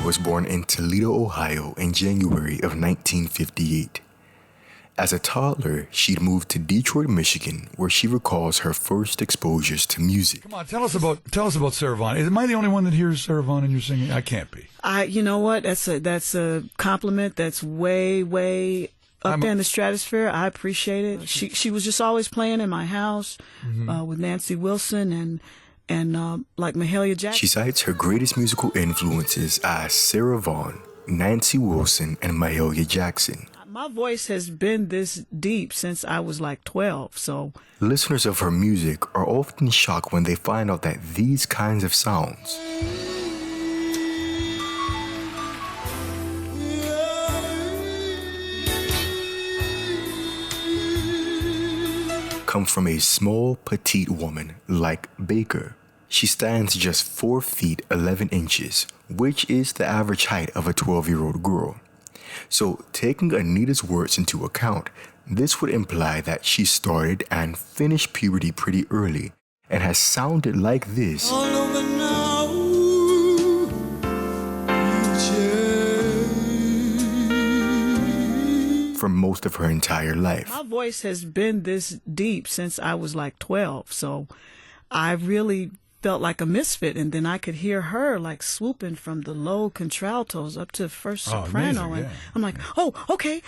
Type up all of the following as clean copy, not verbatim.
was born in Toledo, Ohio in January of 1958. As a toddler, she'd moved to Detroit, Michigan, where she recalls her first exposures to music. Come on, tell us about Sarah Vaughan. Am I the only one that hears Sarah Vaughan in your singing? I can't be. You know what? That's a compliment. That's way up there in the stratosphere. I appreciate it. She was just always playing in my house with Nancy Wilson and like Mahalia Jackson. She cites her greatest musical influences as Sarah Vaughan, Nancy Wilson, and Mahalia Jackson. My voice has been this deep since I was like 12, so... Listeners of her music are often shocked when they find out that these kinds of sounds come from a small, petite woman like Baker. She stands just 4 feet 11 inches, which is the average height of a 12-year-old girl. So, taking Anita's words into account, this would imply that she started and finished puberty pretty early and has sounded like this all over now, for most of her entire life. My voice has been this deep since I was like 12, so I really felt like a misfit, and then I could hear her like swooping from the low contraltos up to first soprano, amazing, and I'm like, oh, okay,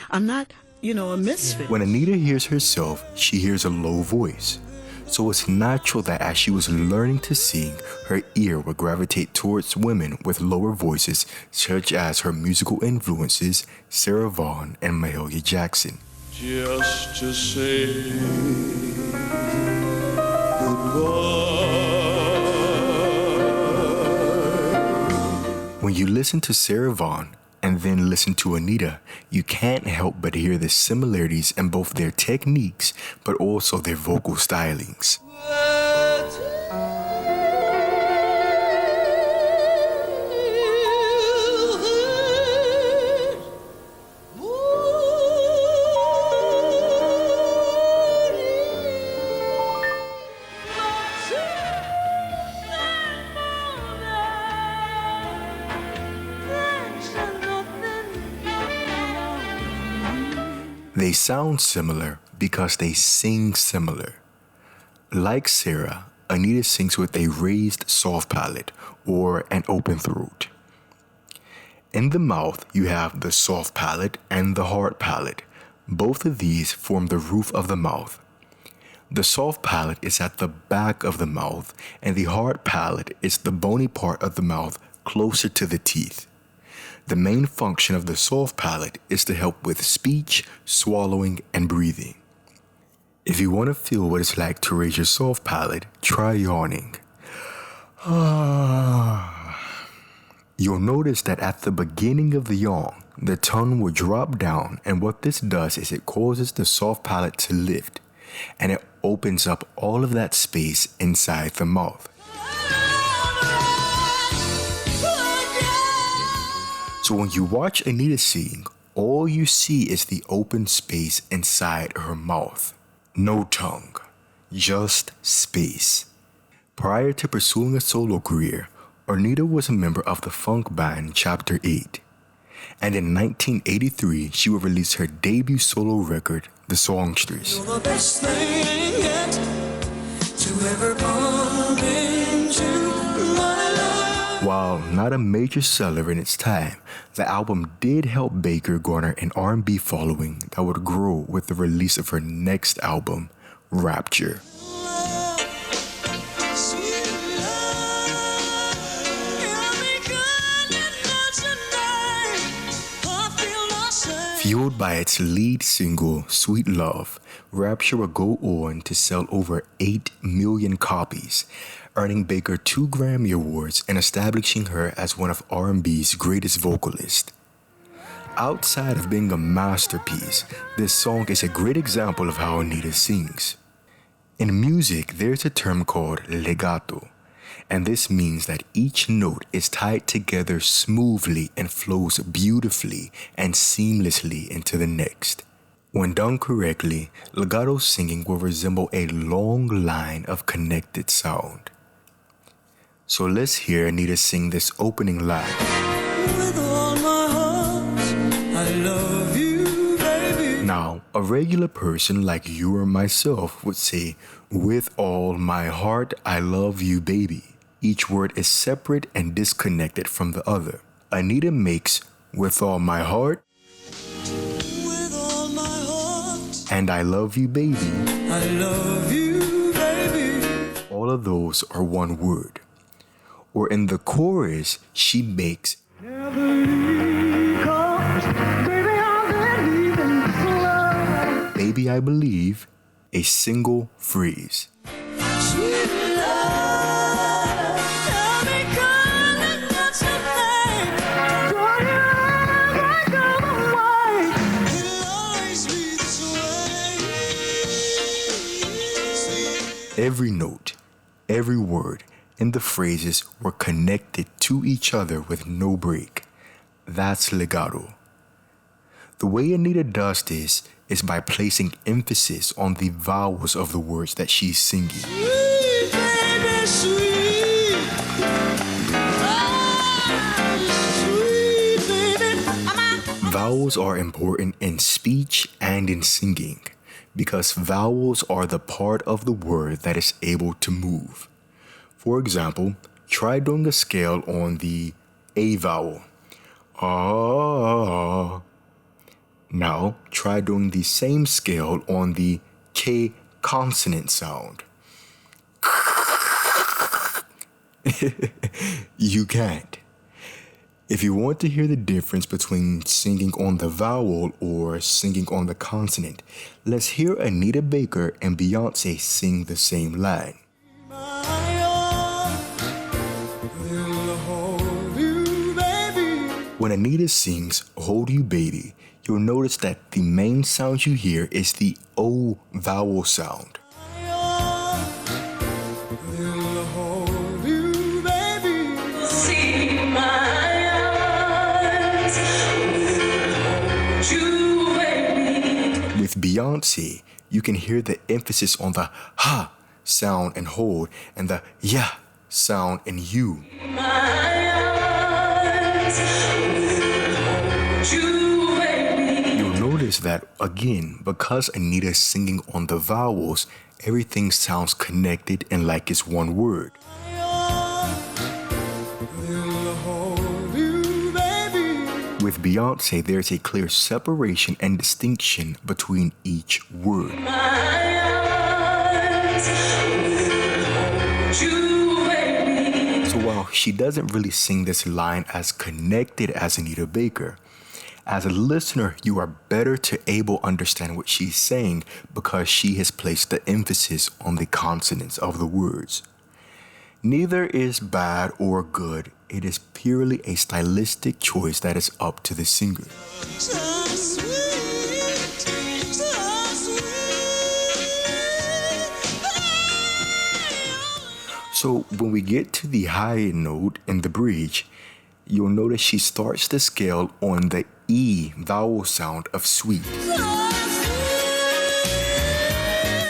I'm not, a misfit. When Anita hears herself, she hears a low voice. So it's natural that as she was learning to sing, her ear would gravitate towards women with lower voices, such as her musical influences, Sarah Vaughan and Mahalia Jackson. just to say goodbye. When you listen to Sarah Vaughan and then listen to Anita, you can't help but hear the similarities in both their techniques, but also their vocal stylings. They sound similar because they sing similar. Like Sarah, Anita sings with a raised soft palate or an open throat. In the mouth, you have the soft palate and the hard palate. Both of these form the roof of the mouth. The soft palate is at the back of the mouth, and the hard palate is the bony part of the mouth closer to the teeth. The main function of the soft palate is to help with speech, swallowing, and breathing. If you want to feel what it's like to raise your soft palate, try yawning. You'll notice that at the beginning of the yawn, the tongue will drop down, and what this does is it causes the soft palate to lift, and it opens up all of that space inside the mouth. So when you watch Anita sing, all you see is the open space inside her mouth. No tongue, just space. Prior to pursuing a solo career, Anita was a member of the funk band Chapter 8. And in 1983, she would release her debut solo record, The Songstress. You're the best thing yet to ever come into my life. While not a major seller in its time, the album did help Baker garner an R&B following that would grow with the release of her next album, Rapture. Fueled by its lead single, Sweet Love, Rapture would go on to sell over 8 million copies, earning Baker 2 Grammy Awards and establishing her as one of R&B's greatest vocalists. Outside of being a masterpiece, this song is a great example of how Anita sings. In music, there's a term called legato, and this means that each note is tied together smoothly and flows beautifully and seamlessly into the next. When done correctly, legato singing will resemble a long line of connected sound. So let's hear Anita sing this opening line. With all my heart, I love you, baby. Now, a regular person like you or myself would say, with all my heart, I love you, baby. Each word is separate and disconnected from the other. Anita makes with all my heart With all my heart, and I love you, baby. I love you, baby. All of those are one word. Or in the chorus, she makes baby, I believe, a single phrase. Sweet love, tell me, darling, what's your name? It'll always be this way. Every note, every word, and the phrases were connected to each other with no break. That's legato. The way Anita does this is by placing emphasis on the vowels of the words that she's singing. Sweet baby, sweet. Sweet baby. Vowels are important in speech and in singing because vowels are the part of the word that is able to move. For example, try doing a scale on the A vowel. Ah. Now, try doing the same scale on the K consonant sound. You can't. If you want to hear the difference between singing on the vowel or singing on the consonant, let's hear Anita Baker and Beyonce sing the same line. When Anita sings Hold You Baby, you'll notice that the main sound you hear is the O vowel sound. With Beyonce, you can hear the emphasis on the ha sound and hold and the ya sound and you. You'll notice that, again, because Anita's singing on the vowels, everything sounds connected and like it's one word. With Beyonce, there's a clear separation and distinction between each word. So while she doesn't really sing this line as connected as Anita Baker, as a listener, you are better to able understand what she's saying because she has placed the emphasis on the consonants of the words. Neither is bad or good. It is purely a stylistic choice that is up to the singer. So sweet, so sweet. So when we get to the high note in the bridge, you'll notice she starts the scale on the E vowel sound of sweet.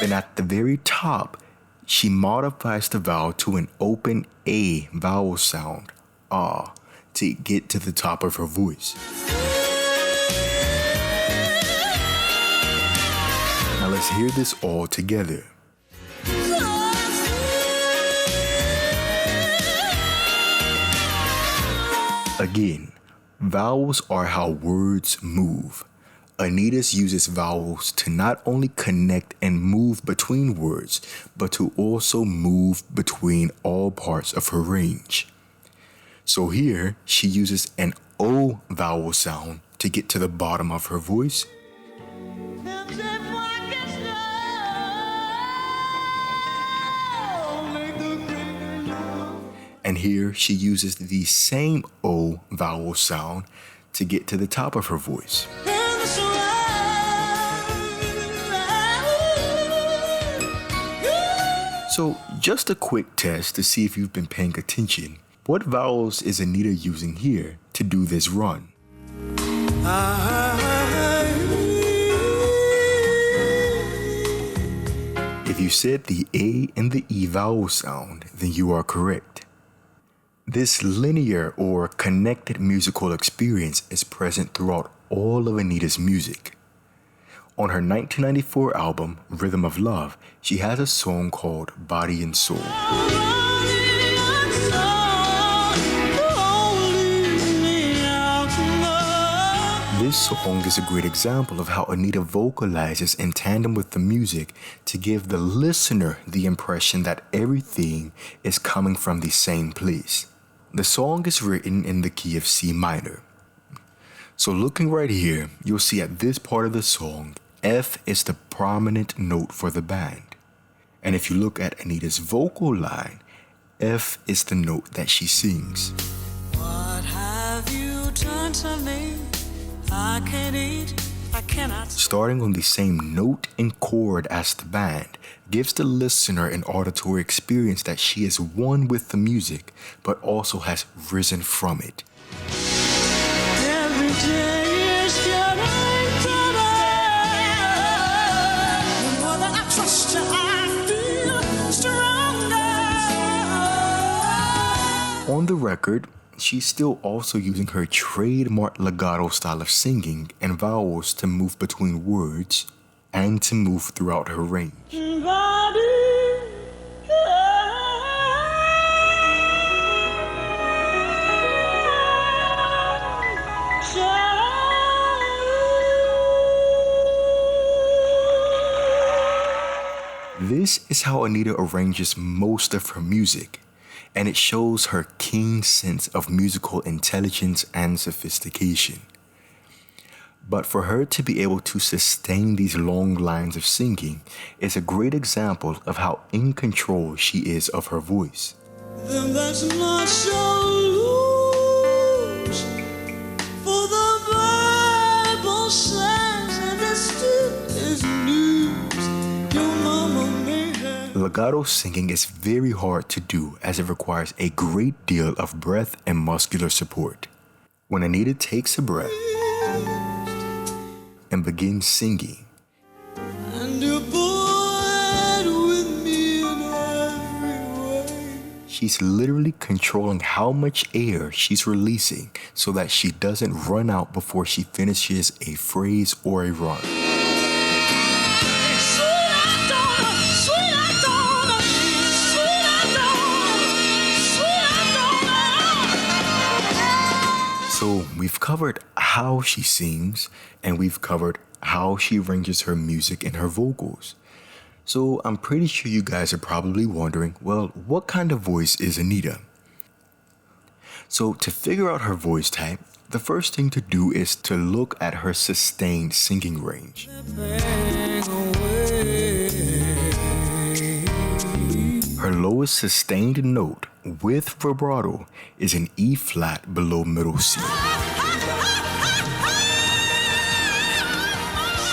Then at the very top, she modifies the vowel to an open A vowel sound, ah, to get to the top of her voice. Now let's hear this all together. Again, vowels are how words move. Anita's uses vowels to not only connect and move between words, but to also move between all parts of her range. So here, she uses an O vowel sound to get to the bottom of her voice. And here, she uses the same O vowel sound to get to the top of her voice. So, just a quick test to see if you've been paying attention. What vowels is Anita using here to do this run? If you said the A and the E vowel sound, then you are correct. This linear or connected musical experience is present throughout all of Anita's music. On her 1994 album, Rhythm of Love, she has a song called Body and Soul. This song is a great example of how Anita vocalizes in tandem with the music to give the listener the impression that everything is coming from the same place. The song is written in the key of C minor. So looking right here, you'll see at this part of the song, F is the prominent note for the band. And if you look at Anita's vocal line, F is the note that she sings. What have you done to me? I can't eat, I cannot. Starting on the same note and chord as the band gives the listener an auditory experience that she is one with the music, but also has risen from it. Every day is getting better. The more that I trust you, I feel stronger. On the record, she's still also using her trademark legato style of singing and vowels to move between words and to move throughout her range. This is how Anita arranges most of her music, and it shows her keen sense of musical intelligence and sophistication. But for her to be able to sustain these long lines of singing is a great example of how in control she is of her voice. Then that's not so loose, for the Bible says, and it still is news. Your mama may have. Legato singing is very hard to do as it requires a great deal of breath and muscular support. When Anita takes a breath and begins singing, And you bore with me in every way. she's literally controlling how much air she's releasing so that she doesn't run out before she finishes a phrase or a rhyme. So we've covered how she sings, and we've covered how she arranges her music and her vocals. So I'm pretty sure you guys are probably wondering, well, what kind of voice is Anita? So to figure out her voice type, the first thing to do is to look at her sustained singing range. Her lowest sustained note with vibrato is an E flat below middle C.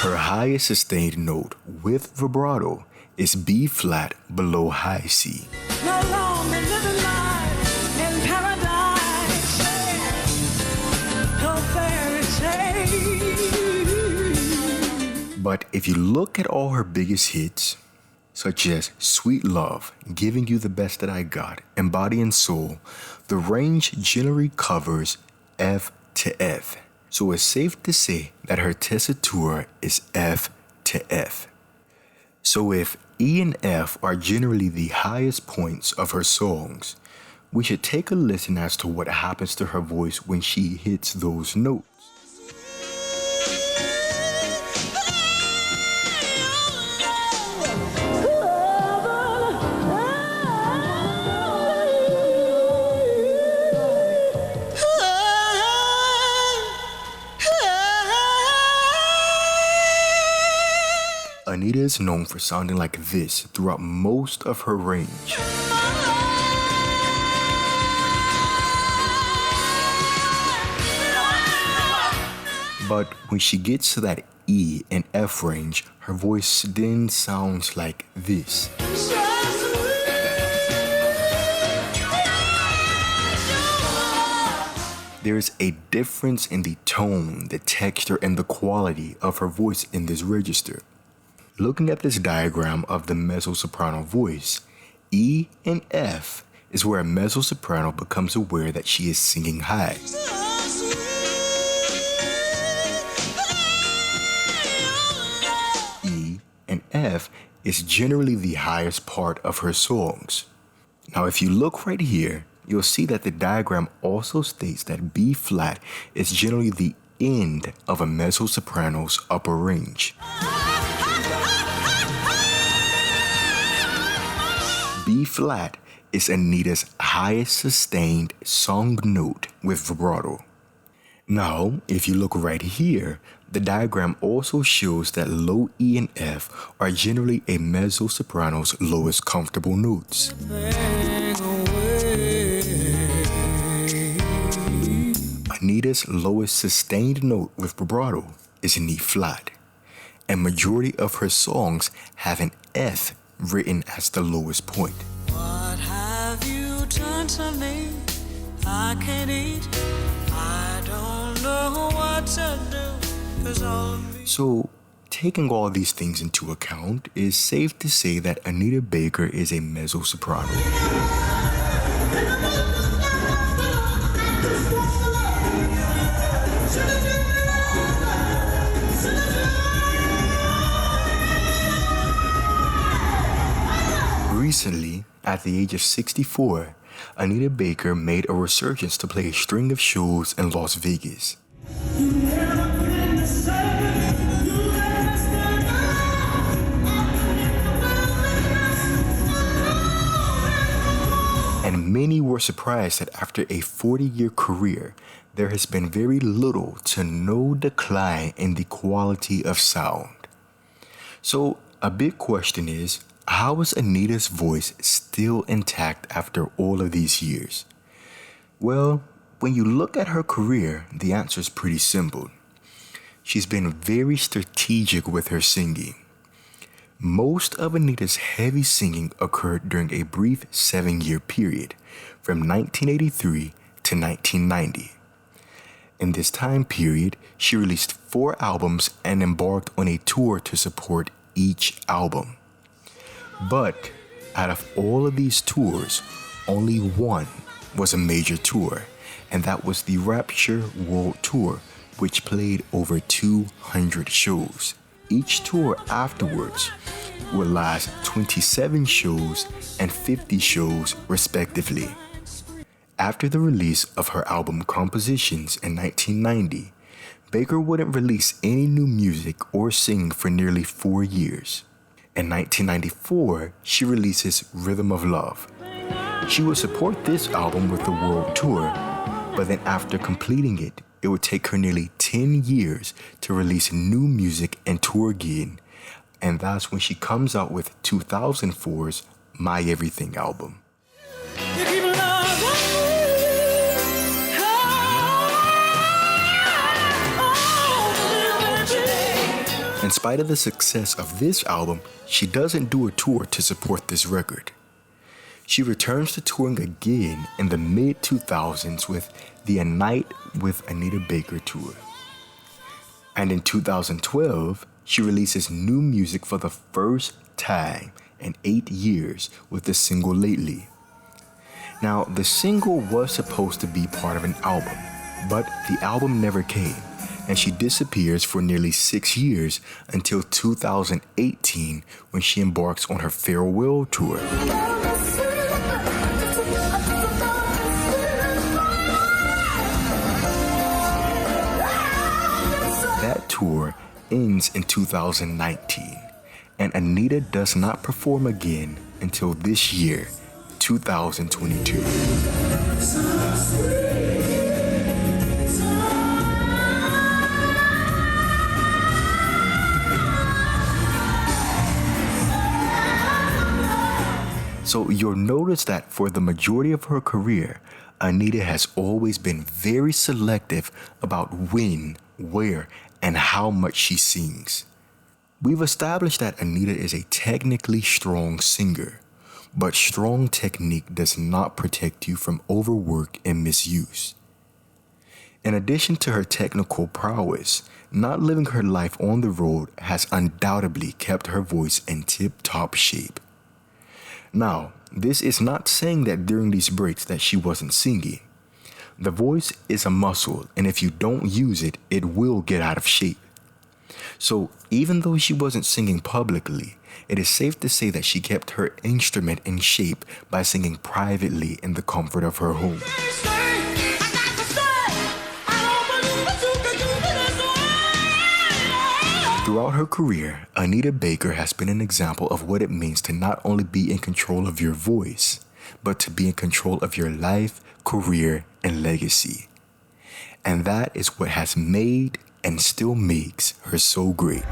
Her highest sustained note with vibrato is B flat below high C. No longer living life in paradise, no fairy tale. But if you look at all her biggest hits, such as Sweet Love, Giving You the Best That I Got, and Body and Soul, the range generally covers F to F. So it's safe to say that her tessitura is F to F. So if E and F are generally the highest points of her songs, we should take a listen as to what happens to her voice when she hits those notes. Anita is known for sounding like this throughout most of her range. But when she gets to that E and F range, her voice then sounds like this. There's a difference in the tone, the texture, and the quality of her voice in this register. Looking at this diagram of the mezzo-soprano voice, E and F is where a mezzo-soprano becomes aware that she is singing high. E and F is generally the highest part of her songs. Now, if you look right here, you'll see that the diagram also states that B flat is generally the end of a mezzo-soprano's upper range. B flat is Anita's highest sustained song note with vibrato. Now, if you look right here, the diagram also shows that low E and F are generally a mezzo-soprano's lowest comfortable notes. Anita's lowest sustained note with vibrato is an E flat, and majority of her songs have an F written as the lowest point. What have you done to me? I can't eat. I don't know what to do. 'Cause all of me. So, taking all these things into account, it's safe to say that Anita Baker is a mezzo-soprano. Recently, at the age of 64, Anita Baker made a resurgence to play a string of shows in Las Vegas. And many were surprised that after a 40-year career, there has been very little to no decline in the quality of sound. So, a big question is, how is Anita's voice still intact after all of these years? Well, when you look at her career, the answer is pretty simple. She's been very strategic with her singing. Most of Anita's heavy singing occurred during a brief 7-year period, from 1983 to 1990. In this time period, she released 4 albums and embarked on a tour to support each album. But out of all of these tours, only one was a major tour, and that was the Rapture World Tour, which played over 200 shows. Each tour afterwards would last 27 shows and 50 shows respectively. After the release of her album Compositions in 1990, Baker wouldn't release any new music or sing for nearly 4 years. In 1994, she releases Rhythm of Love. She would support this album with the world tour, but then after completing it, it would take her nearly 10 years to release new music and tour again, and that's when she comes out with 2004's My Everything album. In spite of the success of this album, she doesn't do a tour to support this record. She returns to touring again in the mid-2000s with the A Night with Anita Baker tour. And in 2012, she releases new music for the first time in 8 years with the single Lately. Now, the single was supposed to be part of an album, but the album never came, and she disappears for nearly 6 years until 2018 when she embarks on her farewell tour. That tour ends in 2019, and Anita does not perform again until this year, 2022. So you'll notice that for the majority of her career, Anita has always been very selective about when, where, and how much she sings. We've established that Anita is a technically strong singer, but strong technique does not protect you from overwork and misuse. In addition to her technical prowess, not living her life on the road has undoubtedly kept her voice in tip-top shape. Now, This is not saying that during these breaks that she wasn't singing. The voice is a muscle, and if you don't use it, it will get out of shape. So even though she wasn't singing publicly, it is safe to say that she kept her instrument in shape by singing privately in the comfort of her home. Throughout her career, Anita Baker has been an example of what it means to not only be in control of your voice, but to be in control of your life, career, and legacy. And that is what has made and still makes her so great.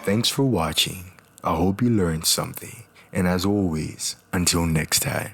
Thanks for watching. I hope you learned something. And as always, until next time.